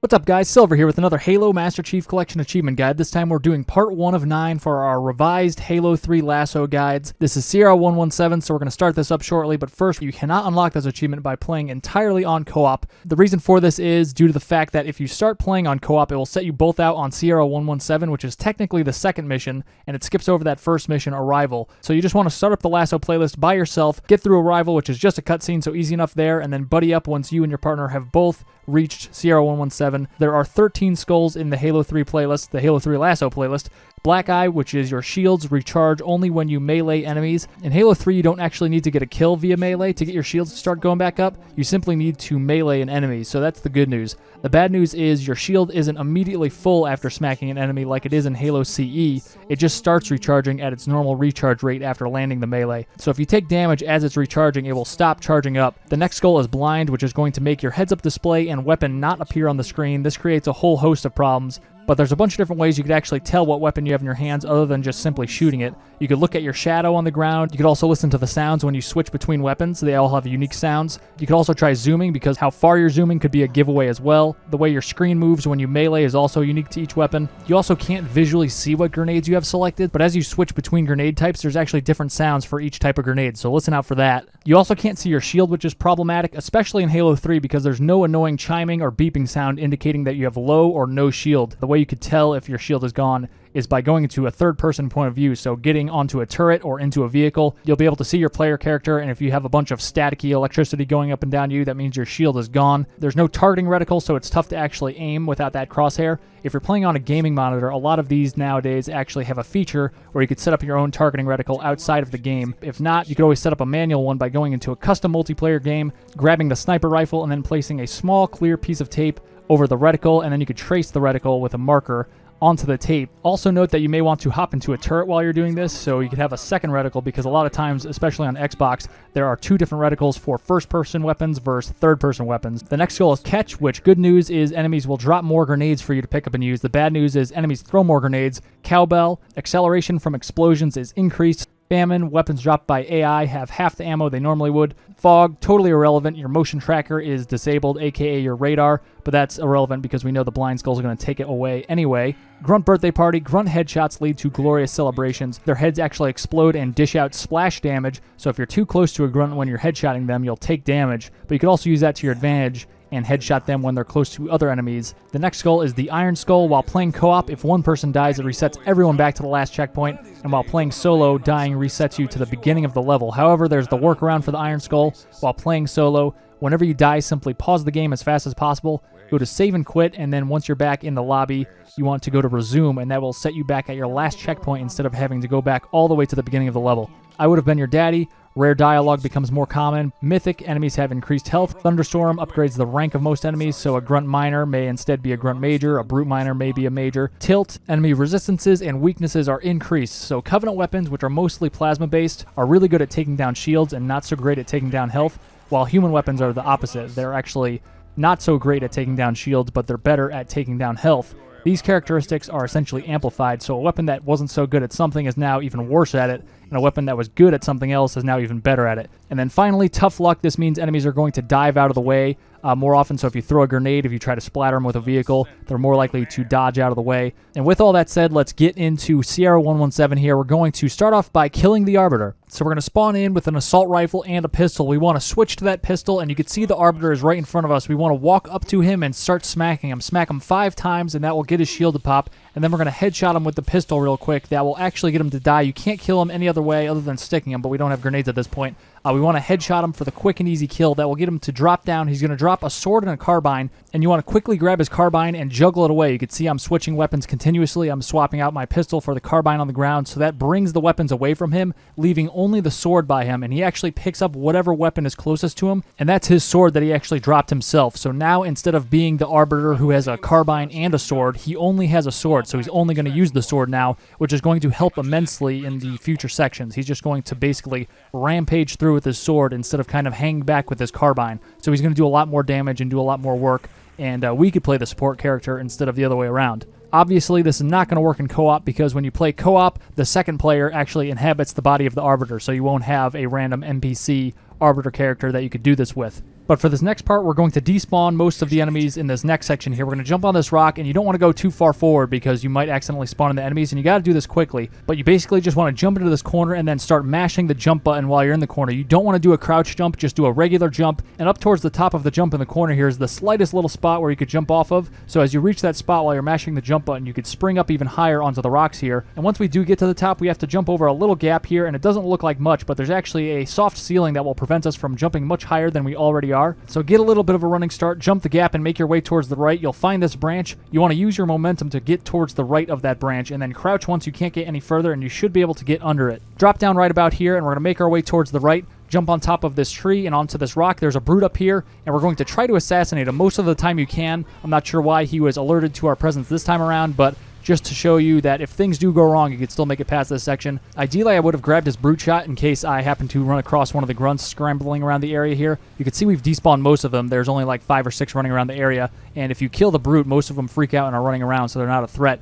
What's up guys, Silver here with another Halo Master Chief Collection Achievement Guide. This time we're doing part 1 of 9 for our revised Halo 3 LASO guides. This is Sierra 117, so we're going to start this up shortly, but first you cannot unlock this achievement by playing entirely on co-op. The reason for this is due to the fact that if you start playing on co-op, it will set you both out on Sierra 117, which is technically the second mission, and it skips over that first mission, Arrival. So you just want to start up the LASO playlist by yourself, get through Arrival, which is just a cutscene, so easy enough there, and then buddy up once you and your partner have both reached Sierra 117. There are 13 skulls in the Halo 3 playlist, the Halo 3 LASO playlist. Black Eye, which is your shields, recharge only when you melee enemies. In Halo 3, you don't actually need to get a kill via melee to get your shields to start going back up. You simply need to melee an enemy, so that's the good news. The bad news is your shield isn't immediately full after smacking an enemy like it is in Halo CE. It just starts recharging at its normal recharge rate after landing the melee. So if you take damage as it's recharging, it will stop charging up. The next skull is Blind, which is going to make your heads-up display and weapon not appear on the screen. This creates a whole host of problems. But there's a bunch of different ways you could actually tell what weapon you have in your hands other than just simply shooting it. You could look at your shadow on the ground. You could also listen to the sounds when you switch between weapons. They all have unique sounds. You could also try zooming because how far you're zooming could be a giveaway as well. The way your screen moves when you melee is also unique to each weapon. You also can't visually see what grenades you have selected, but as you switch between grenade types, there's actually different sounds for each type of grenade, so listen out for that. You also can't see your shield, which is problematic, especially in Halo 3 because there's no annoying chiming or beeping sound indicating that you have low or no shield. The way you could tell if your shield is gone is by going into a third-person point of view, so getting onto a turret or into a vehicle. You'll be able to see your player character, and if you have a bunch of staticky electricity going up and down you, that means your shield is gone. There's no targeting reticle, so it's tough to actually aim without that crosshair. If you're playing on a gaming monitor, a lot of these nowadays actually have a feature where you could set up your own targeting reticle outside of the game. If not, you could always set up a manual one by going into a custom multiplayer game, grabbing the sniper rifle, and then placing a small clear piece of tape over the reticle, and then you could trace the reticle with a marker onto the tape. Also note that you may want to hop into a turret while you're doing this, so you could have a second reticle because a lot of times, especially on Xbox, there are two different reticles for first-person weapons versus third-person weapons. The next skill is Catch, which good news is enemies will drop more grenades for you to pick up and use. The bad news is enemies throw more grenades. Cowbell, acceleration from explosions is increased. Famine, weapons dropped by AI have half the ammo they normally would. Fog, totally irrelevant. Your motion tracker is disabled, aka your radar, but that's irrelevant because we know the blind skulls are going to take it away anyway. Grunt birthday party, grunt headshots lead to glorious celebrations. Their heads actually explode and dish out splash damage, so if you're too close to a grunt when you're headshotting them, you'll take damage, but you could also use that to your advantage and headshot them when they're close to other enemies. The next skull is the Iron Skull. While playing co-op, if one person dies, it resets everyone back to the last checkpoint, and while playing solo, dying resets you to the beginning of the level. However, there's the workaround for the Iron Skull. While playing solo, whenever you die, simply pause the game as fast as possible, go to save and quit, and then once you're back in the lobby, you want to go to resume, and that will set you back at your last checkpoint instead of having to go back all the way to the beginning of the level. I would have been your daddy. Rare dialogue becomes more common. Mythic enemies have increased health. Thunderstorm upgrades the rank of most enemies, so a grunt minor may instead be a grunt major, a brute minor may be a major. Tilt, enemy resistances and weaknesses are increased, so Covenant weapons, which are mostly plasma based, are really good at taking down shields and not so great at taking down health, while human weapons are the opposite. They're actually not so great at taking down shields, but they're better at taking down health. These characteristics are essentially amplified, so a weapon that wasn't so good at something is now even worse at it, and a weapon that was good at something else is now even better at it. And then finally, Tough Luck. This means enemies are going to dive out of the way more often, so if you throw a grenade, if you try to splatter them with a vehicle, they're more likely to dodge out of the way. And with all that said, let's get into Sierra 117 here. We're going to start off by killing the Arbiter. So we're going to spawn in with an assault rifle and a pistol. We want to switch to that pistol, and you can see the Arbiter is right in front of us. We want to walk up to him and start smacking him. Smack him 5 times, and that will get his shield to pop. And then we're going to headshot him with the pistol real quick. That will actually get him to die. You can't kill him any other way other than sticking him, but we don't have grenades at this point. We want to headshot him for the quick and easy kill. That will get him to drop down. He's going to drop a sword and a carbine, and you want to quickly grab his carbine and juggle it away. You can see I'm switching weapons continuously. I'm swapping out my pistol for the carbine on the ground, so that brings the weapons away from him, leaving only the sword by him, and he actually picks up whatever weapon is closest to him, and that's his sword that he actually dropped himself. So now, instead of being the Arbiter who has a carbine and a sword, he only has a sword, so he's only going to use the sword now, which is going to help immensely in the future sections. He's just going to basically rampage through with his sword instead of kind of hanging back with his carbine. So he's going to do a lot more damage and do a lot more work, and we could play the support character instead of the other way around. Obviously, this is not going to work in co-op because when you play co-op, the second player actually inhabits the body of the Arbiter, so you won't have a random NPC Arbiter character that you could do this with. But for this next part, we're going to despawn most of the enemies in this next section here. We're going to jump on this rock, and you don't want to go too far forward because you might accidentally spawn in the enemies, and you got to do this quickly. But you basically just want to jump into this corner and then start mashing the jump button while you're in the corner. You don't want to do a crouch jump, just do a regular jump. And up towards the top of the jump in the corner here is the slightest little spot where you could jump off of. So as you reach that spot while you're mashing the jump button, you could spring up even higher onto the rocks here. And once we do get to the top, we have to jump over a little gap here, and it doesn't look like much, but there's actually a soft ceiling that will prevent us from jumping much higher than we already are. So get a little bit of a running start, jump the gap, and make your way towards the right. You'll find this branch. You want to use your momentum to get towards the right of that branch, and then crouch once you can't get any further, and you should be able to get under it. Drop down right about here, and we're going to make our way towards the right. Jump on top of this tree and onto this rock. There's a brute up here, and we're going to try to assassinate him most of the time you can. I'm not sure why he was alerted to our presence this time around, but just to show you that if things do go wrong, you could still make it past this section. Ideally, I would have grabbed his brute shot in case I happen to run across one of the grunts scrambling around the area here. You can see we've despawned most of them. There's only like 5 or 6 running around the area, and if you kill the brute, most of them freak out and are running around, so they're not a threat.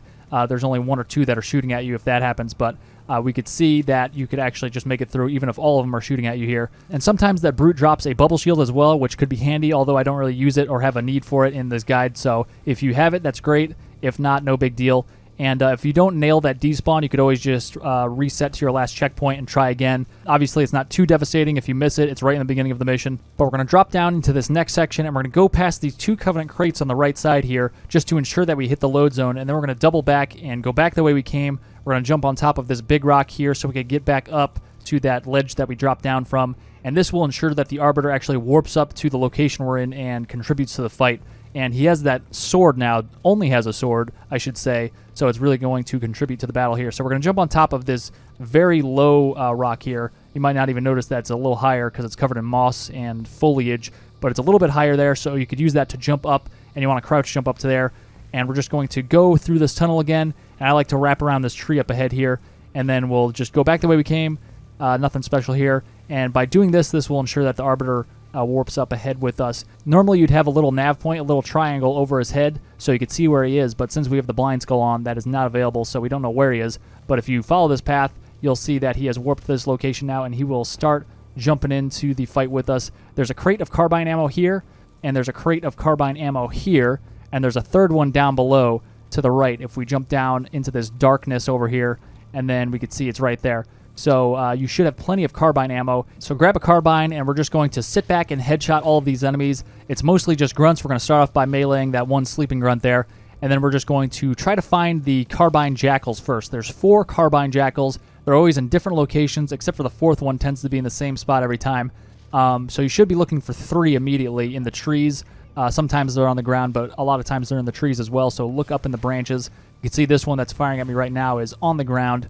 There's only 1 or 2 that are shooting at you if that happens, but we could see that you could actually just make it through even if all of them are shooting at you here. And sometimes that brute drops a bubble shield as well, which could be handy, although I don't really use it or have a need for it in this guide. So if you have it, that's great. If not, no big deal. And if you don't nail that despawn, you could always just reset to your last checkpoint and try again. Obviously, it's not too devastating. If you miss it, it's right in the beginning of the mission. But we're going to drop down into this next section, and we're going to go past these 2 Covenant crates on the right side here just to ensure that we hit the load zone. And then we're going to double back and go back the way we came. We're going to jump on top of this big rock here so we can get back up to that ledge that we dropped down from. And this will ensure that the Arbiter actually warps up to the location we're in and contributes to the fight. And he has that sword now, only has a sword, I should say, so it's really going to contribute to the battle here. So we're going to jump on top of this very low rock here. You might not even notice that it's a little higher because it's covered in moss and foliage, but it's a little bit higher there, so you could use that to jump up, and you want to crouch jump up to there. And we're just going to go through this tunnel again, and I like to wrap around this tree up ahead here, and then we'll just go back the way we came. Nothing special here. And by doing this, this will ensure that the Arbiter warps up ahead with us. Normally you'd have a little nav point, a little triangle over his head so you could see where he is, but since we have the blind skull on, that is not available, so we don't know where he is. But if you follow this path, you'll see that he has warped to this location now, and he will start jumping into the fight with us. There's a crate of carbine ammo here, and there's a crate of carbine ammo here, and there's a third one down below to the right. If we jump down into this darkness over here, and then we could see it's right there. So you should have plenty of carbine ammo. So grab a carbine, and we're just going to sit back and headshot all of these enemies. It's mostly just grunts. We're going to start off by meleeing that one sleeping grunt there, and then we're just going to try to find the carbine jackals first. There's 4 carbine jackals. They're always in different locations, except for the 4th one tends to be in the same spot every time. So you should be looking for 3 immediately in the trees. Sometimes they're on the ground, but a lot of times they're in the trees as well, so look up in the branches. You can see this one that's firing at me right now is on the ground.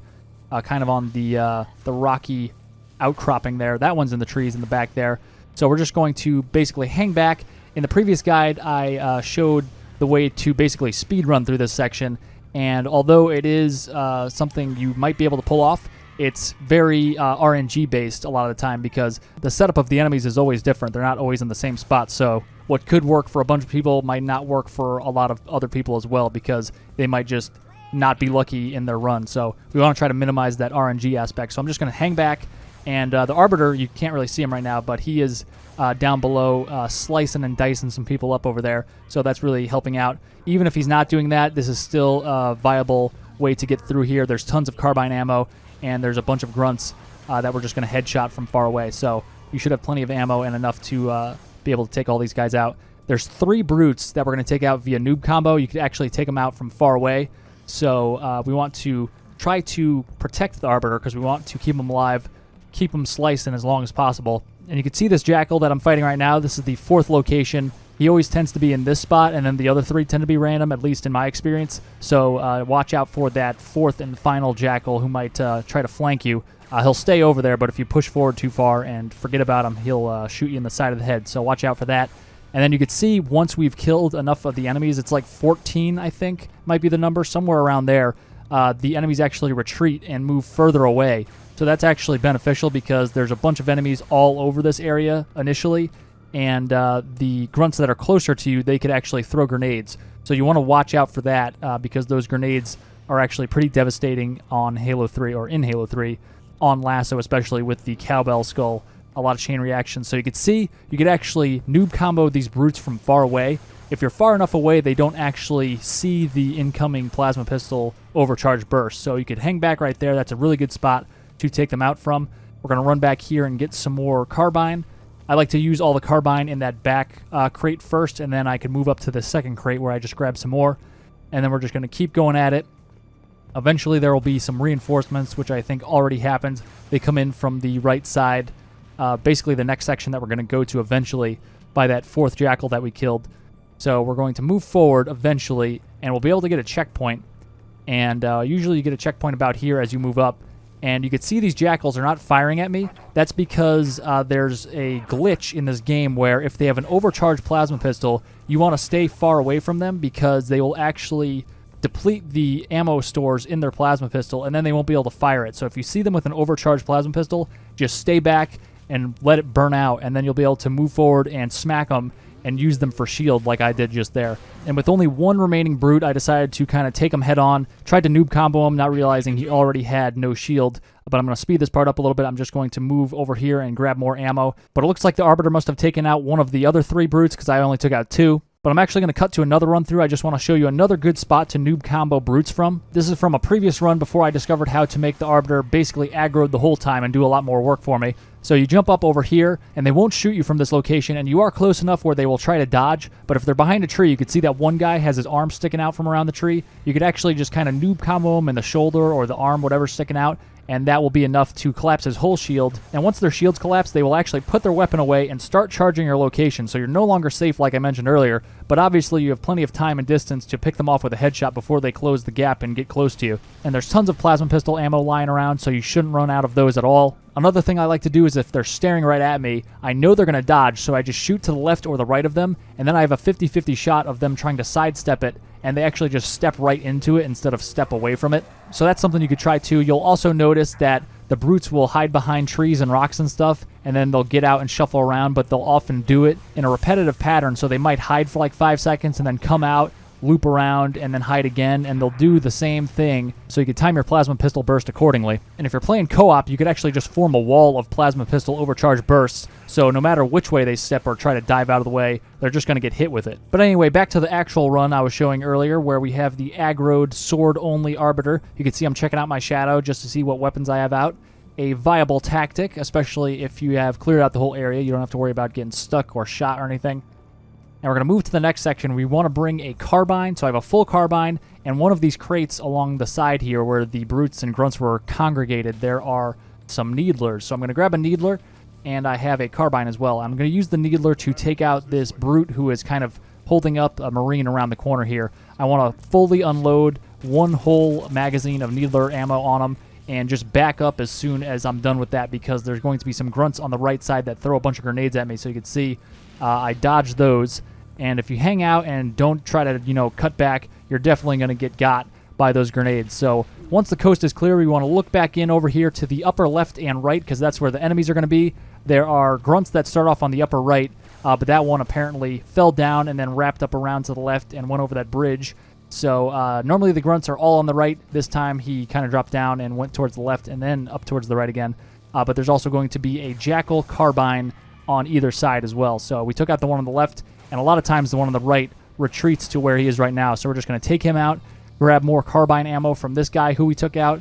Kind of on the rocky outcropping there. That one's in the trees in the back there. So we're just going to basically hang back. In the previous guide, I showed the way to basically speed run through this section. And although it is something you might be able to pull off, it's very RNG based a lot of the time because the setup of the enemies is always different. They're not always in the same spot. So what could work for a bunch of people might not work for a lot of other people as well because they might just not be lucky in their run. So we want to try to minimize that RNG aspect. So I'm just going to hang back, and the Arbiter, you can't really see him right now, but he is down below slicing and dicing some people up over there. So that's really helping out. Even if he's not doing that, this is still a viable way to get through here. There's tons of carbine ammo, and there's a bunch of grunts that we're just going to headshot from far away. So you should have plenty of ammo and enough to be able to take all these guys out. There's 3 brutes that we're going to take out via noob combo. You could actually take them out from far away. So we want to try to protect the Arbiter because we want to keep him alive, keep him slicing as long as possible. And you can see this jackal that I'm fighting right now. This is the 4th location. He always tends to be in this spot, and then the other 3 tend to be random, at least in my experience. So watch out for that 4th and final jackal who might try to flank you. He'll stay over there, but if you push forward too far and forget about him, he'll shoot you in the side of the head. So watch out for that. And then you can see once we've killed enough of the enemies, it's like 14, I think, might be the number, somewhere around there, the enemies actually retreat and move further away. So that's actually beneficial because there's a bunch of enemies all over this area initially, and the grunts that are closer to you, they could actually throw grenades. So you want to watch out for that because those grenades are actually pretty devastating on Halo 3, or in Halo 3, on LASO, especially with the cowbell skull. a lot of chain reactions. So you could see, you could actually noob combo these brutes from far away. If you're far enough away, they don't actually see the incoming plasma pistol overcharge burst. So you could hang back right there. That's a really good spot to take them out from. We're going to run back here and get some more carbine. I like to use all the carbine in that back crate first, and then I can move up to the second crate where I just grab some more. And then we're just going to keep going at it. Eventually there will be some reinforcements, which I think already happened. They come in from the right side, basically the next section that we're going to go to eventually by that 4th jackal that we killed. So we're going to move forward eventually, and we'll be able to get a checkpoint. And usually you get a checkpoint about here as you move up. And you can see these jackals are not firing at me. That's because there's a glitch in this game where if they have an overcharged plasma pistol, you want to stay far away from them because they will actually deplete the ammo stores in their plasma pistol, and then they won't be able to fire it. So if you see them with an overcharged plasma pistol, just stay back and let it burn out, and then you'll be able to move forward and smack them and use them for shield like I did just there. And with only one remaining brute, I decided to kind of take him head on, tried to noob combo him, not realizing he already had no shield. But I'm going to speed this part up a little bit. I'm just going to move over here and grab more ammo. But it looks like the Arbiter must have taken out one of the other 3 brutes because I only took out 2. But I'm actually going to cut to another run through. I just want to show you another good spot to noob combo brutes from. This is from a previous run before I discovered how to make the Arbiter basically aggroed the whole time and do a lot more work for me. So you jump up over here, and they won't shoot you from this location, and you are close enough where they will try to dodge. But if they're behind a tree, you could see that one guy has his arm sticking out from around the tree. You could actually just kind of noob combo him in the shoulder or the arm, whatever's sticking out, and that will be enough to collapse his whole shield. And once their shields collapse, they will actually put their weapon away and start charging your location, so you're no longer safe like I mentioned earlier, but obviously you have plenty of time and distance to pick them off with a headshot before they close the gap and get close to you. And there's tons of plasma pistol ammo lying around, so you shouldn't run out of those at all. Another thing I like to do is if they're staring right at me, I know they're going to dodge, so I just shoot to the left or the right of them, and then I have a 50-50 shot of them trying to sidestep it, and they actually just step right into it instead of step away from it. So that's something you could try too. You'll also notice that the brutes will hide behind trees and rocks and stuff, and then they'll get out and shuffle around, but they'll often do it in a repetitive pattern, so they might hide for like 5 seconds and then come out, loop around, and then hide again, and they'll do the same thing, so you can time your plasma pistol burst accordingly. And if you're playing co-op, you could actually just form a wall of plasma pistol overcharge bursts, so no matter which way they step or try to dive out of the way, they're just going to get hit with it. But anyway, back to the actual run I was showing earlier, where we have the aggroed sword-only Arbiter. You can see I'm checking out my shadow just to see what weapons I have out. A viable tactic, especially if you have cleared out the whole area. You don't have to worry about getting stuck or shot or anything. And we're going to move to the next section. We want to bring a carbine, so I have a full carbine, and one of these crates along the side here where the brutes and grunts were congregated, there are some needlers. So I'm going to grab a needler, and I have a carbine as well. I'm going to use the needler to take out this brute who is kind of holding up a marine around the corner here. I want to fully unload one whole magazine of needler ammo on him, and just back up as soon as I'm done with that, because there's going to be some grunts on the right side that throw a bunch of grenades at me. So you can see I dodged those. And if you hang out and don't try to, cut back, you're definitely going to get got by those grenades. So once the coast is clear, we want to look back in over here to the upper left and right, because that's where the enemies are going to be. There are grunts that start off on the upper right, but that one apparently fell down and then wrapped up around to the left and went over that bridge. So normally the grunts are all on the right. This time he kind of dropped down and went towards the left and then up towards the right again. But there's also going to be a jackal carbine on either side as well. So we took out the one on the left, and a lot of times the one on the right retreats to where he is right now. So we're just going to take him out, grab more carbine ammo from this guy who we took out,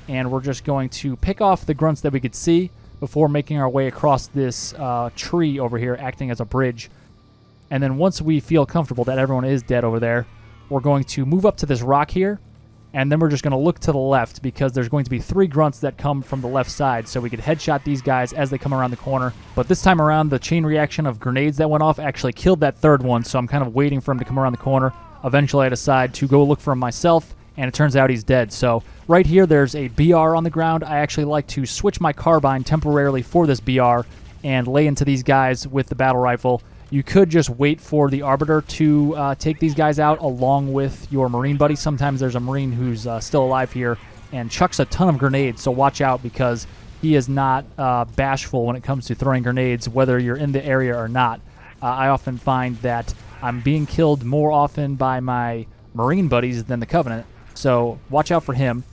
and we're just going to pick off the grunts that we could see before making our way across this tree over here, acting as a bridge. And then once we feel comfortable that everyone is dead over there, we're going to move up to this rock here, and then we're just going to look to the left, because there's going to be 3 grunts that come from the left side, so we could headshot these guys as they come around the corner. But this time around, the chain reaction of grenades that went off actually killed that 3rd one, so I'm kind of waiting for him to come around the corner. Eventually I decide to go look for him myself, and it turns out he's dead. So right here there's a BR on the ground. I actually like to switch my carbine temporarily for this BR and lay into these guys with the battle rifle. You could just wait for the Arbiter to take these guys out along with your Marine buddy. Sometimes there's a Marine who's still alive here and chucks a ton of grenades, so watch out, because he is not bashful when it comes to throwing grenades, whether you're in the area or not. I often find that I'm being killed more often by my Marine buddies than the Covenant, so watch out for him.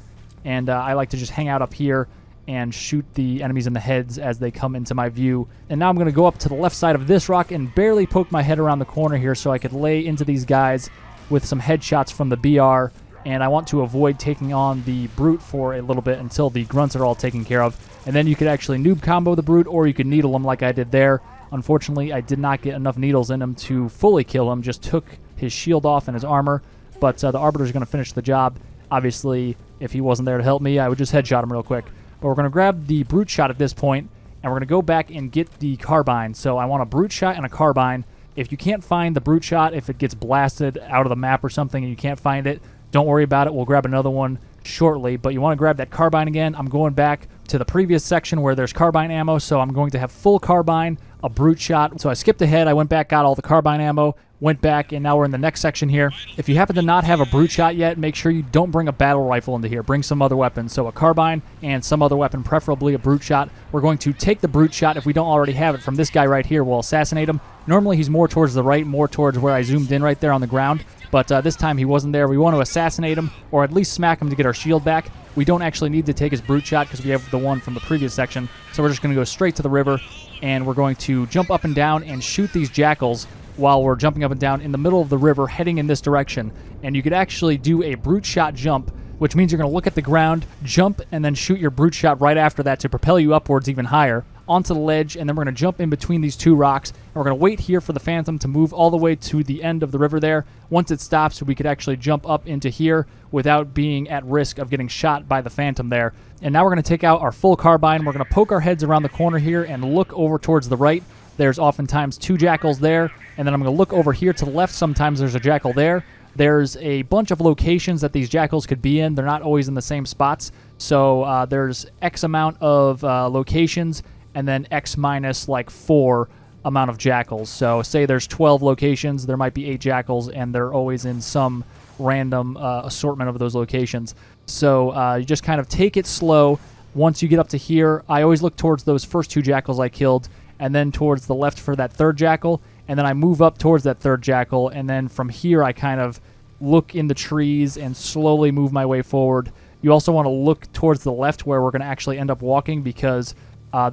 And I like to just hang out up here and shoot the enemies in the heads as they come into my view. And now I'm going to go up to the left side of this rock and barely poke my head around the corner here so I could lay into these guys with some headshots from the BR. And I want to avoid taking on the Brute for a little bit until the grunts are all taken care of. And then you could actually noob combo the Brute, or you could needle him like I did there. Unfortunately, I did not get enough needles in him to fully kill him, just took his shield off and his armor. But the Arbiter is going to finish the job. Obviously, if he wasn't there to help me, I would just headshot him real quick. But we're going to grab the Brute shot at this point, and we're going to go back and get the carbine. So I want a Brute shot and a carbine. If you can't find the Brute shot, if it gets blasted out of the map or something and you can't find it, don't worry about it. We'll grab another one shortly. But you want to grab that carbine again. I'm going back to the previous section where there's carbine ammo, so I'm going to have full carbine, a Brute shot. So I skipped ahead. I went back, got all the carbine ammo, went back, and now we're in the next section here. If you happen to not have a Brute shot yet, make sure you don't bring a battle rifle into here. Bring some other weapon. So a carbine and some other weapon, preferably a Brute shot. We're going to take the Brute shot, if we don't already have it, from this guy right here. We'll assassinate him. Normally he's more towards the right, more towards where I zoomed in right there on the ground. But this time he wasn't there. We want to assassinate him, or at least smack him to get our shield back. We don't actually need to take his Brute shot because we have the one from the previous section. So we're just going to go straight to the river, and we're going to jump up and down and shoot these jackals while we're jumping up and down in the middle of the river heading in this direction. And you could actually do a Brute shot jump, which means you're going to look at the ground, jump, and then shoot your Brute shot right after that to propel you upwards even higher onto the ledge. And then we're going to jump in between these two rocks, and we're going to wait here for the Phantom to move all the way to the end of the river there. Once it stops, we could actually jump up into here without being at risk of getting shot by the Phantom there. And now we're going to take out our full carbine. We're going to poke our heads around the corner here and look over towards the right. There's oftentimes two jackals there, and then I'm going to look over here to the left. Sometimes there's a jackal there. There's a bunch of locations that these jackals could be in. They're not always in the same spots. So there's X amount of locations, and then X minus like 4 amount of jackals. So say there's 12 locations, there might be 8 jackals, and they're always in some random assortment of those locations. So you just kind of take it slow. Once you get up to here, I always look towards those first 2 jackals I killed, and then towards the left for that third jackal, and then I move up towards that third jackal, and then from here I kind of look in the trees and slowly move my way forward. You also want to look towards the left where we're going to actually end up walking, because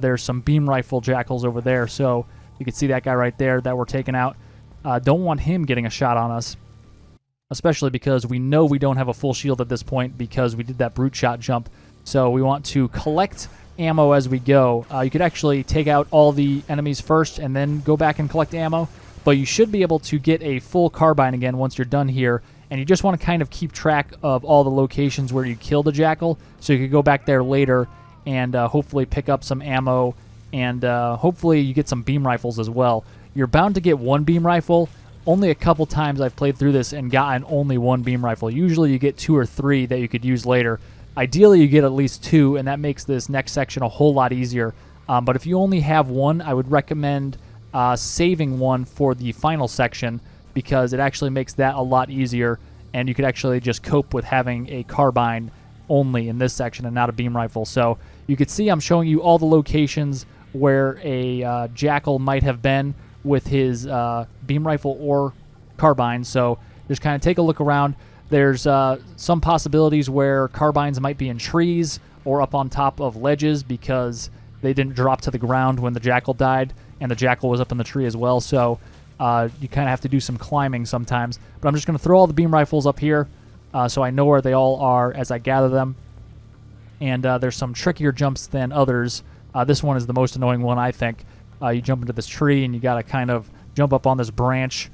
there's some beam rifle jackals over there. So you can see that guy right there that we're taking out. Don't want him getting a shot on us, especially because we know we don't have a full shield at this point because we did that Brute shot jump. So we want to collect ammo as we go. You could actually take out all the enemies first and then go back and collect ammo, but you should be able to get a full carbine again once you're done here. And you just want to kind of keep track of all the locations where you killed a jackal, so you could go back there later and hopefully pick up some ammo, and hopefully you get some beam rifles as well. You're bound to get one beam rifle. Only a couple times I've played through this and gotten only one beam rifle. Usually you get 2 or 3 that you could use later. Ideally you get at least 2, and that makes this next section a whole lot easier. But if you only have one, I would recommend saving one for the final section, because it actually makes that a lot easier, and you could actually just cope with having a carbine only in this section and not a beam rifle. So you can see I'm showing you all the locations where a jackal might have been with his beam rifle or carbine. So just kind of take a look around. There's some possibilities where carbines might be in trees or up on top of ledges because they didn't drop to the ground when the jackal died, and the jackal was up in the tree as well. So you kind of have to do some climbing sometimes. But I'm just going to throw all the beam rifles up here so I know where they all are as I gather them. And there's some trickier jumps than others. This one is the most annoying one, I think. You jump into this tree, and you got to kind of jump up on this branch,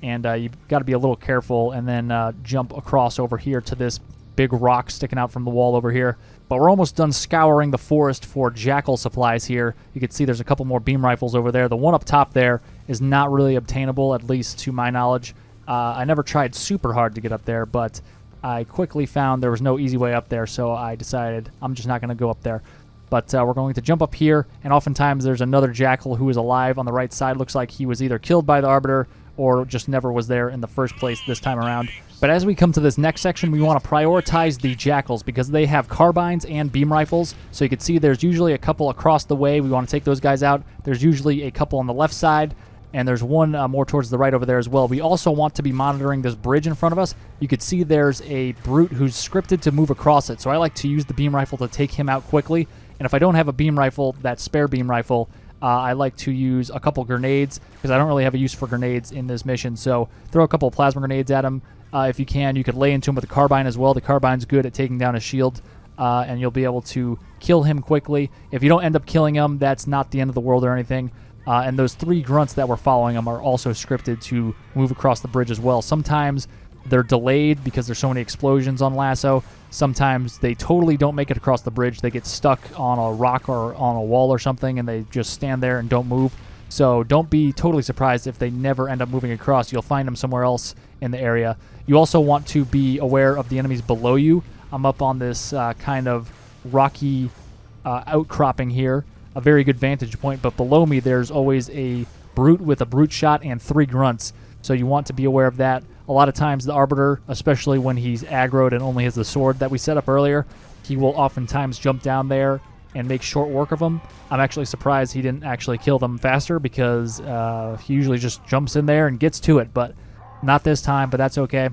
and you've got to be a little careful, and then jump across over here to this big rock sticking out from the wall over here. But we're almost done scouring the forest for jackal supplies here. You can see there's a couple more beam rifles over there. The one up top there is not really obtainable, at least to my knowledge. I never tried super hard to get up there, but I quickly found there was no easy way up there, so I decided I'm just not going to go up there. But we're going to jump up here, and oftentimes there's another jackal who is alive on the right side. Looks like he was either killed by the Arbiter or just never was there in the first place this time around. But as we come to this next section, we want to prioritize the jackals because they have carbines and beam rifles. So you can see there's usually a couple across the way. We want to take those guys out. There's usually a couple on the left side, and there's one more towards the right over there as well. We also want to be monitoring this bridge in front of us. You could see there's a Brute who's scripted to move across it, so I like to use the beam rifle to take him out quickly. And if I don't have a beam rifle, that spare beam rifle, I like to use a couple grenades because I don't really have a use for grenades in this mission. So throw a couple of plasma grenades at him if you can. You could lay into him with a carbine as well. The carbine's good at taking down a shield, and you'll be able to kill him quickly. If you don't end up killing him, that's not the end of the world or anything. And those 3 grunts that were following him are also scripted to move across the bridge as well. Sometimes they're delayed because there's so many explosions on LASO. Sometimes they totally don't make it across the bridge. They get stuck on a rock or on a wall or something, and they just stand there and don't move. So don't be totally surprised if they never end up moving across. You'll find them somewhere else in the area. You also want to be aware of the enemies below you. I'm up on this kind of rocky outcropping here, a very good vantage point, but below me there's always a brute with a brute shot and 3 grunts. So you want to be aware of that. A lot of times the Arbiter, especially when he's aggroed and only has the sword that we set up earlier, he will oftentimes jump down there and make short work of them. I'm actually surprised he didn't actually kill them faster because he usually just jumps in there and gets to it, but not this time, but that's okay.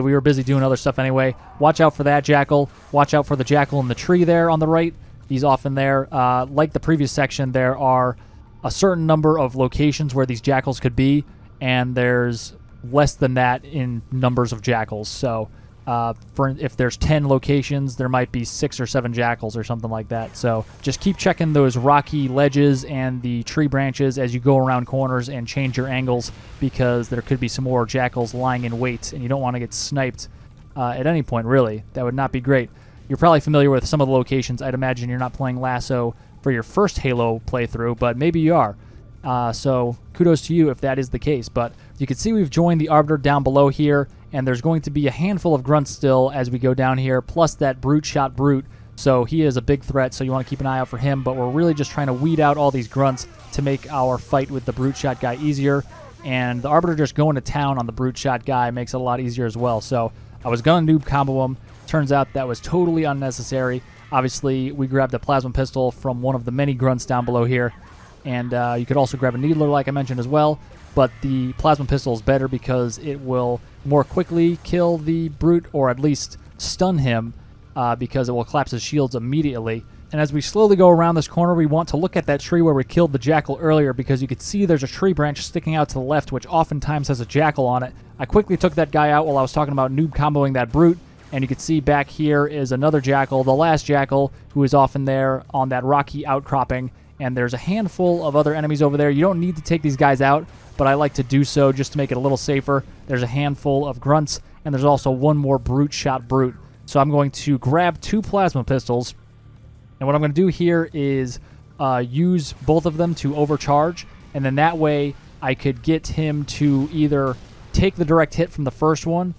We were busy doing other stuff anyway. Watch out for that jackal. Watch out for the jackal in the tree there on the right. He's often there. Like the previous section, there are a certain number of locations where these jackals could be, and there's less than that in numbers of jackals. So if there's 10 locations, there might be 6 or 7 jackals or something like that. So just keep checking those rocky ledges and the tree branches as you go around corners and change your angles, because there could be some more jackals lying in wait, and you don't want to get sniped at any point, really. That would not be great. You're probably familiar with some of the locations. I'd imagine you're not playing LASO for your first Halo playthrough, but maybe you are. So kudos to you if that is the case. But you can see we've joined the Arbiter down below here, and there's going to be a handful of grunts still as we go down here, plus that brute shot brute. So he is a big threat, so you want to keep an eye out for him. But we're really just trying to weed out all these grunts to make our fight with the brute shot guy easier. And the Arbiter just going to town on the brute shot guy makes it a lot easier as well. So I was going to noob combo him. Turns out that was totally unnecessary. Obviously, we grabbed a plasma pistol from one of the many grunts down below here. And you could also grab a needler like I mentioned as well, but the plasma pistol is better because it will more quickly kill the brute, or at least stun him, because it will collapse his shields immediately. And as we slowly go around this corner, we want to look at that tree where we killed the jackal earlier, because you could see there's a tree branch sticking out to the left, which oftentimes has a jackal on it. I quickly took that guy out while I was talking about noob comboing that brute, and you can see back here is another jackal, the last jackal, who is often there on that rocky outcropping. And there's a handful of other enemies over there. You don't need to take these guys out, but I like to do so just to make it a little safer. There's a handful of grunts, and there's also one more brute shot brute. So I'm going to grab 2 plasma pistols, and what I'm going to do here is use both of them to overcharge, and then that way I could get him to either take the direct hit from the first one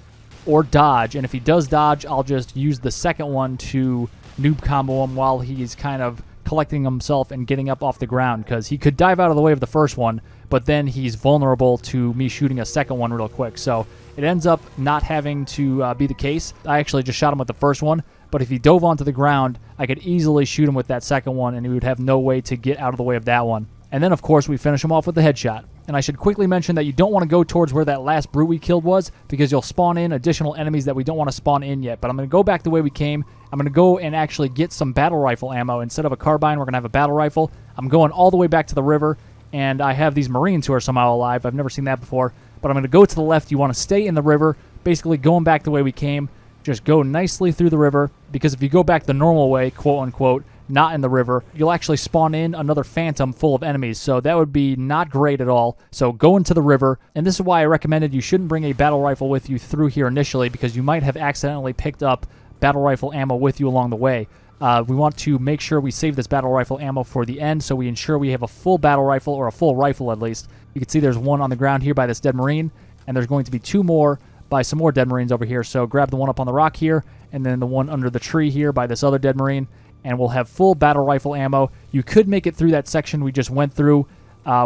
or dodge. And if he does dodge, I'll just use the second one to noob combo him while he's kind of collecting himself and getting up off the ground, because he could dive out of the way of the first one, but then he's vulnerable to me shooting a second one real quick. So it ends up not having to be the case. I actually just shot him with the first one, but if he dove onto the ground, I could easily shoot him with that second one, and he would have no way to get out of the way of that one. And then, of course, we finish him off with the headshot. And I should quickly mention that you don't want to go towards where that last brute we killed was, because you'll spawn in additional enemies that we don't want to spawn in yet. But I'm going to go back the way we came. I'm going to go and actually get some battle rifle ammo. Instead of a carbine, we're going to have a battle rifle. I'm going all the way back to the river, and I have these Marines who are somehow alive. I've never seen that before. But I'm going to go to the left. You want to stay in the river, basically going back the way we came. Just go nicely through the river, because if you go back the normal way, quote-unquote, not in the river, you'll actually spawn in another phantom full of enemies, so that would be not great at all. So go into the river, and this is why I recommended you shouldn't bring a battle rifle with you through here initially, because you might have accidentally picked up battle rifle ammo with you along the way. We want to make sure we save this battle rifle ammo for the end, so we ensure we have a full battle rifle, or a full rifle at least. You can see there's one on the ground here by this dead Marine, and there's going to be 2 more by some more dead Marines over here. So grab the one up on the rock here, and then the one under the tree here by this other dead Marine, and we'll have full battle rifle ammo. You could make it through that section we just went through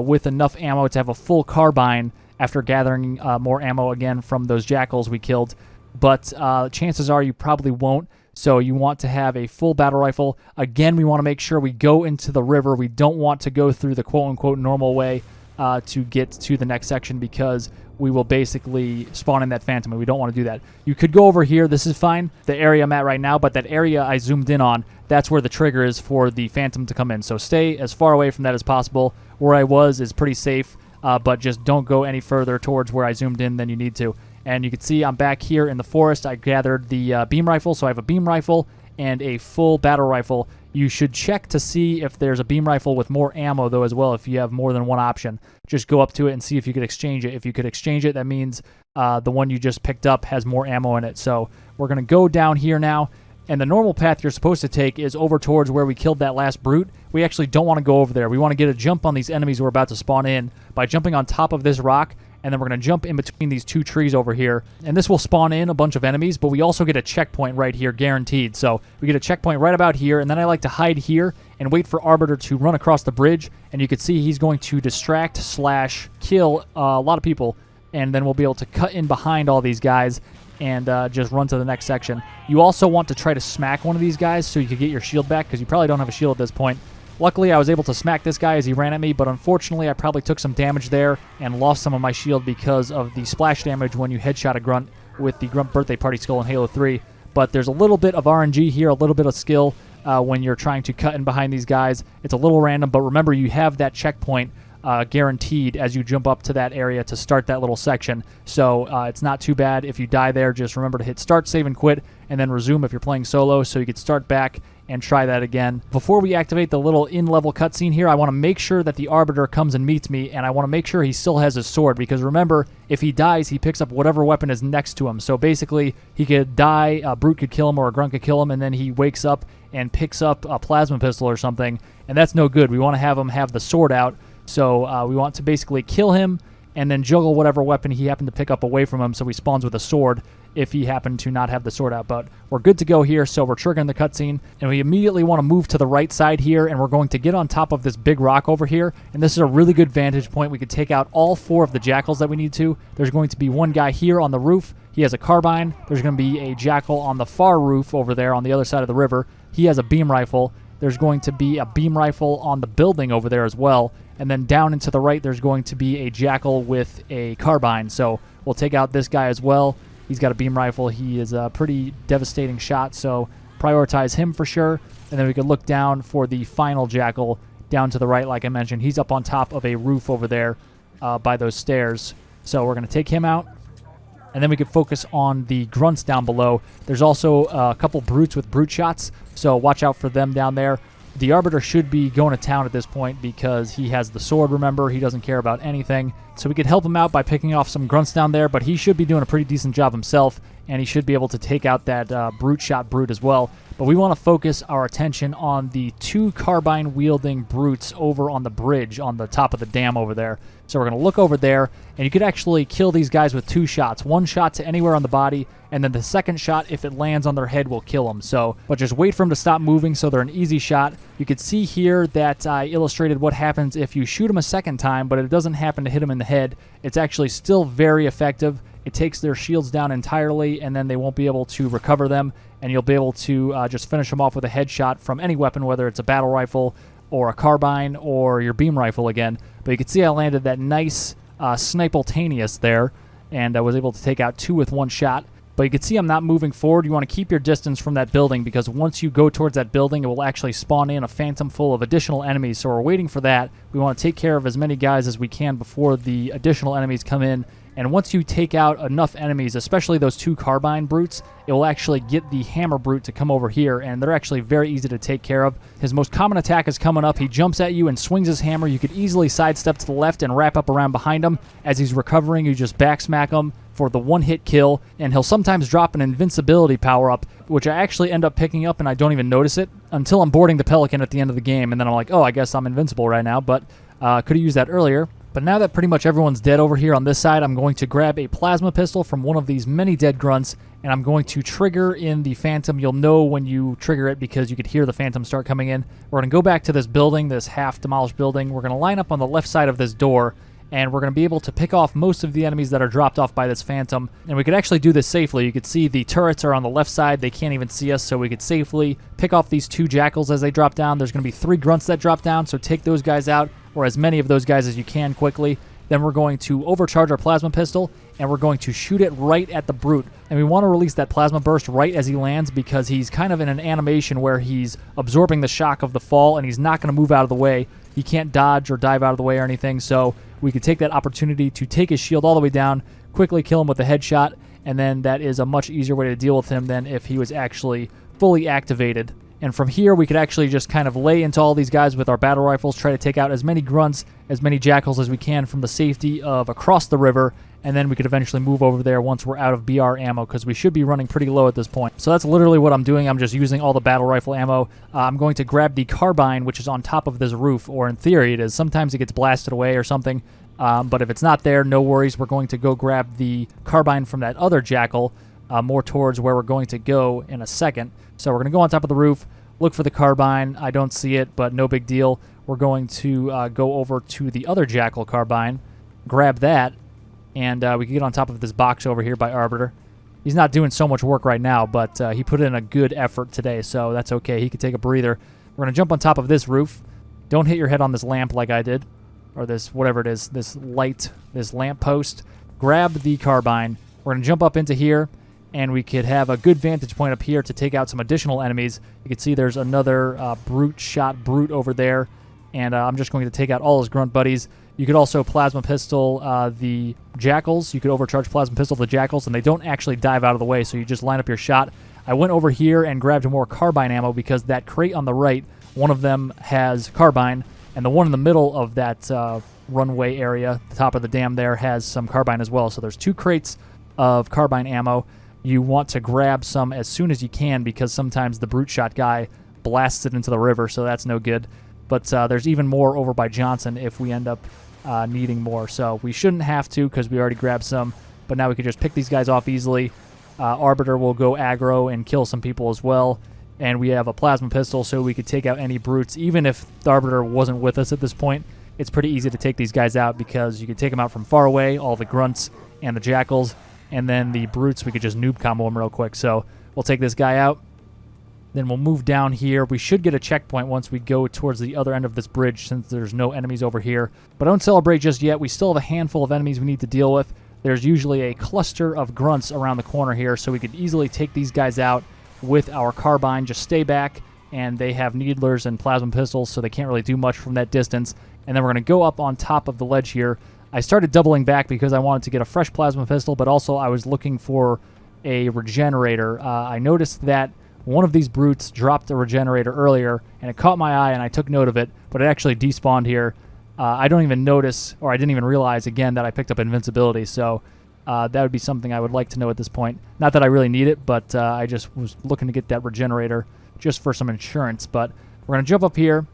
with enough ammo to have a full carbine after gathering more ammo again from those jackals we killed, but chances are you probably won't. So you want to have a full battle rifle. Again, we want to make sure we go into the river. We don't want to go through the quote-unquote normal way. to get to the next section, because we will basically spawn in that phantom, and we don't want to do that. You could go over here. This is fine, the area I'm at right now, but that area I zoomed in on, that's where the trigger is for the phantom to come in. So stay as far away from that as possible. Where I was is pretty safe, but just don't go any further towards where I zoomed in than you need to. And you can see I'm back here in the forest. I gathered the beam rifle, so I have a beam rifle and a full battle rifle. You should check to see if there's a beam rifle with more ammo, though, as well, if you have more than one option. Just go up to it and see if you could exchange it. If you could exchange it, that means the one you just picked up has more ammo in it. So we're going to go down here now, and the normal path you're supposed to take is over towards where we killed that last brute. We actually don't want to go over there. We want to get a jump on these enemies we're about to spawn in by jumping on top of this rock, and then we're going to jump in between these two trees over here. And this will spawn in a bunch of enemies, but we also get a checkpoint right here, guaranteed. So we get a checkpoint right about here, and then I like to hide here and wait for Arbiter to run across the bridge. And you can see he's going to distract / kill a lot of people, and then we'll be able to cut in behind all these guys and just run to the next section. You also want to try to smack one of these guys so you can get your shield back, because you probably don't have a shield at this point. Luckily, I was able to smack this guy as he ran at me, but unfortunately, I probably took some damage there and lost some of my shield because of the splash damage when you headshot a grunt with the Grunt Birthday Party Skull in Halo 3. But there's a little bit of RNG here, a little bit of skill when you're trying to cut in behind these guys. It's a little random, but remember, you have that checkpoint guaranteed as you jump up to that area to start that little section. So it's not too bad. If you die there, just remember to hit start, save, and quit, and then resume if you're playing solo, so you can start back and try that again. Before we activate the little in-level cutscene here, I want to make sure that the Arbiter comes and meets me, and I want to make sure he still has his sword, because remember, if he dies, he picks up whatever weapon is next to him. So basically, he could die, a brute could kill him, or a grunt could kill him, and then he wakes up and picks up a plasma pistol or something, and that's no good. We want to have him have the sword out, so we want to basically kill him and then juggle whatever weapon he happened to pick up away from him, so he spawns with a sword if he happened to not have the sword out. But we're good to go here, so we're triggering the cutscene, and we immediately want to move to the right side here, and we're going to get on top of this big rock over here, and this is a really good vantage point. We could take out all 4 of the jackals that we need to. There's going to be one guy here on the roof. He has a carbine. There's going to be a jackal on the far roof over there on the other side of the river. He has a beam rifle. There's going to be a beam rifle on the building over there as well. And then down and to the right, there's going to be a jackal with a carbine. So we'll take out this guy as well. He's got a beam rifle. He is a pretty devastating shot, so prioritize him for sure. And then we could look down for the final jackal down to the right, like I mentioned. He's up on top of a roof over there by those stairs. So we're going to take him out. And then we could focus on the grunts down below. There's also a couple brutes with brute shots, so watch out for them down there. The Arbiter should be going to town at this point because he has the sword, remember. He doesn't care about anything. So we could help him out by picking off some grunts down there, but he should be doing a pretty decent job himself, and he should be able to take out that brute shot brute as well. But we want to focus our attention on the 2 carbine-wielding brutes over on the bridge on the top of the dam over there. So we're going to look over there, and you could actually kill these guys with 2 shots. 1 shot to anywhere on the body, and then the second shot, if it lands on their head, will kill them. So, but just wait for them to stop moving so they're an easy shot. You could see here that I illustrated what happens if you shoot them a second time, but it doesn't happen to hit them in the head. It's actually still very effective. It takes their shields down entirely, and then they won't be able to recover them, and you'll be able to just finish them off with a headshot from any weapon, whether it's a battle rifle or a carbine or your beam rifle again. But you can see I landed that nice Snipletaneous there, and I was able to take out 2 with 1 shot. But you can see I'm not moving forward. You want to keep your distance from that building, because once you go towards that building, it will actually spawn in a phantom full of additional enemies. So we're waiting for that. We want to take care of as many guys as we can before the additional enemies come in. And once you take out enough enemies, especially those 2 carbine brutes, it will actually get the hammer brute to come over here, and they're actually very easy to take care of. His most common attack is coming up. He jumps at you and swings his hammer. You could easily sidestep to the left and wrap up around behind him. As he's recovering, you just backsmack him for the 1-hit kill, and he'll sometimes drop an invincibility power-up, which I actually end up picking up, and I don't even notice it until I'm boarding the Pelican at the end of the game, and then I'm like, oh, I guess I'm invincible right now, but could have used that earlier. But now that pretty much everyone's dead over here on this side, I'm going to grab a plasma pistol from one of these many dead grunts, and I'm going to trigger in the phantom. You'll know when you trigger it because you could hear the phantom start coming in. We're going to go back to this building, this half-demolished building. We're going to line up on the left side of this door, and we're going to be able to pick off most of the enemies that are dropped off by this phantom. And we could actually do this safely. You could see the turrets are on the left side. They can't even see us, so we could safely pick off these 2 jackals as they drop down. There's going to be 3 grunts that drop down, so take those guys out. or as many of those guys as you can quickly. Then we're going to overcharge our plasma pistol, and we're going to shoot it right at the brute. And we want to release that plasma burst right as he lands because he's kind of in an animation where he's absorbing the shock of the fall, and he's not going to move out of the way. He can't dodge or dive out of the way or anything, so we could take that opportunity to take his shield all the way down, quickly kill him with a headshot, and then that is a much easier way to deal with him than if he was actually fully activated. And from here, we could actually just kind of lay into all these guys with our battle rifles, try to take out as many grunts, as many jackals as we can from the safety of across the river, and then we could eventually move over there once we're out of BR ammo, because we should be running pretty low at this point. So that's literally what I'm doing. I'm just using all the battle rifle ammo. I'm going to grab the carbine, which is on top of this roof, or in theory it is. Sometimes it gets blasted away or something, but if it's not there, no worries. We're going to go grab the carbine from that other jackal, more towards where we're going to go in a second. So we're going to go on top of the roof, look for the carbine. I don't see it, but no big deal. We're going to go over to the other jackal carbine, grab that, and we can get on top of this box over here by Arbiter. He's not doing so much work right now, but he put in a good effort today, so that's okay. He could take a breather. We're going to jump on top of this roof. Don't hit your head on this lamp like I did, or this, whatever it is, this light, this lamp post. Grab the carbine. We're going to jump up into here, and we could have a good vantage point up here to take out some additional enemies. You can see there's another brute over there, and I'm just going to take out all his grunt buddies. You could also plasma pistol the jackals. You could overcharge plasma pistol the jackals, and they don't actually dive out of the way, so you just line up your shot. I went over here and grabbed more carbine ammo because that crate on the right, one of them has carbine, and the one in the middle of that runway area, the top of the dam there, has some carbine as well. So there's 2 crates of carbine ammo. You want to grab some as soon as you can because sometimes the brute shot guy blasts it into the river, so that's no good. But there's even more over by Johnson if we end up needing more. So we shouldn't have to because we already grabbed some, but now we could just pick these guys off easily. Arbiter will go aggro and kill some people as well. And we have a plasma pistol, so we could take out any brutes. Even if the Arbiter wasn't with us at this point, it's pretty easy to take these guys out because you could take them out from far away, all the grunts and the jackals, and then the brutes, we could just noob combo them real quick. So we'll take this guy out. Then we'll move down here. We should get a checkpoint once we go towards the other end of this bridge since there's no enemies over here. But don't celebrate just yet. We still have a handful of enemies we need to deal with. There's usually a cluster of grunts around the corner here, so we could easily take these guys out with our carbine. Just stay back, and they have needlers and plasma pistols, so they can't really do much from that distance. And then we're going to go up on top of the ledge here. I started doubling back because I wanted to get a fresh plasma pistol, but also I was looking for a regenerator. I noticed that one of these brutes dropped a regenerator earlier, and it caught my eye, and I took note of it, but it actually despawned here. I don't even notice, or I didn't even realize, again, that I picked up invincibility, so that would be something I would like to know at this point. Not that I really need it, but I just was looking to get that regenerator just for some insurance. But we're going to jump up here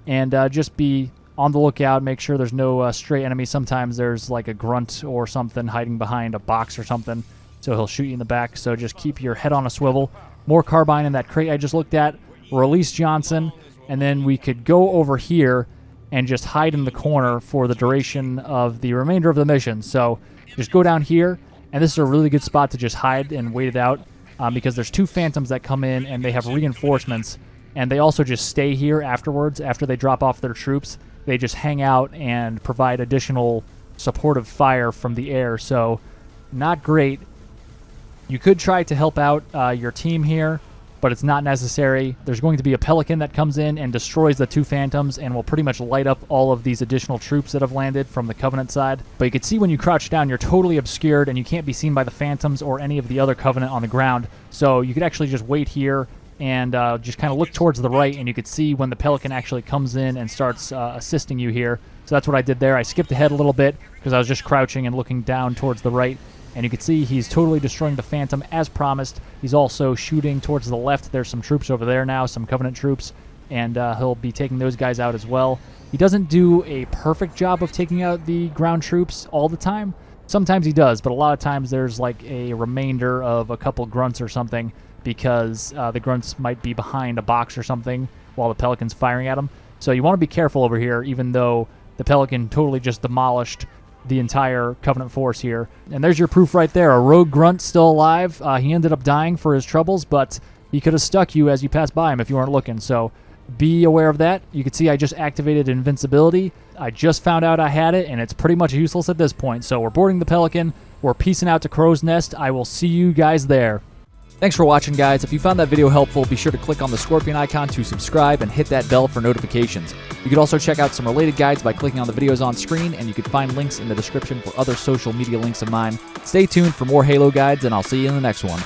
and just be on the lookout, make sure there's no stray enemies. Sometimes there's like a grunt or something hiding behind a box or something, so he'll shoot you in the back. So just keep your head on a swivel. More carbine in that crate I just looked at. Release Johnson, and then we could go over here and just hide in the corner for the duration of the remainder of the mission. So just go down here, and this is a really good spot to just hide and wait it out because there's 2 phantoms that come in, and they have reinforcements, and they also just stay here afterwards. After they drop off their troops, they just hang out and provide additional supportive fire from the air. So not great. You could try to help out your team here, but it's not necessary. There's going to be a pelican that comes in and destroys the 2 phantoms and will pretty much light up all of these additional troops that have landed from the Covenant side. But you can see when you crouch down, you're totally obscured and you can't be seen by the phantoms or any of the other Covenant on the ground. So you could actually just wait here and just kind of look towards the right, and you could see when the pelican actually comes in and starts assisting you here. So that's what I did there. I skipped ahead a little bit because I was just crouching and looking down towards the right. And you can see he's totally destroying the Phantom as promised. He's also shooting towards the left. There's some troops over there now, some Covenant troops, and he'll be taking those guys out as well. He doesn't do a perfect job of taking out the ground troops all the time. Sometimes he does, but a lot of times there's like a remainder of a couple grunts or something because the grunts might be behind a box or something while the Pelican's firing at them. So you want to be careful over here, even though the Pelican totally just demolished the entire Covenant force here. And there's your proof right there. A rogue grunt still alive. He ended up dying for his troubles, but he could have stuck you as you passed by him if you weren't looking. So be aware of that. You can see I just activated invincibility. I just found out I had it, and it's pretty much useless at this point. So we're boarding the Pelican. We're peacing out to Crow's Nest. I will see you guys there. Thanks for watching, guys. If you found that video helpful, be sure to click on the scorpion icon to subscribe and hit that bell for notifications. You could also check out some related guides by clicking on the videos on screen, and you can find links in the description for other social media links of mine. Stay tuned for more Halo guides, and I'll see you in the next one.